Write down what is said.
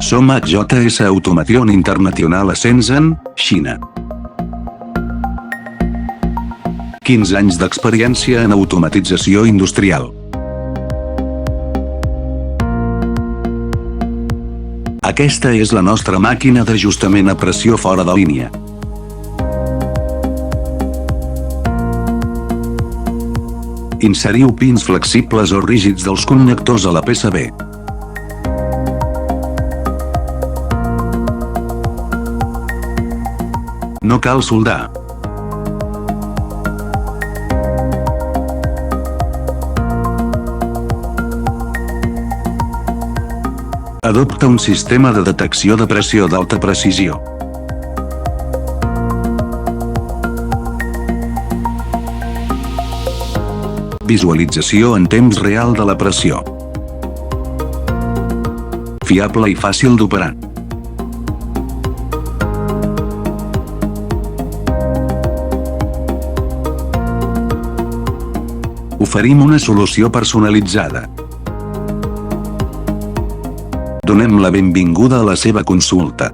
Som HJS Automation International a Shenzhen, Xina. 15 anys d'experiència en automatització industrial. Aquesta és la nostra màquina d'ajustament a pressió fora de línia. Inseriu pins flexibles o rígids dels connectors a la PCB. No cal soldar. Adopta un sistema de detecció de pressió d'alta precisió. Visualització en temps real de la pressió. Fiable i fàcil d'operar. Oferim una solució personalitzada. Donem la benvinguda a la seva consulta.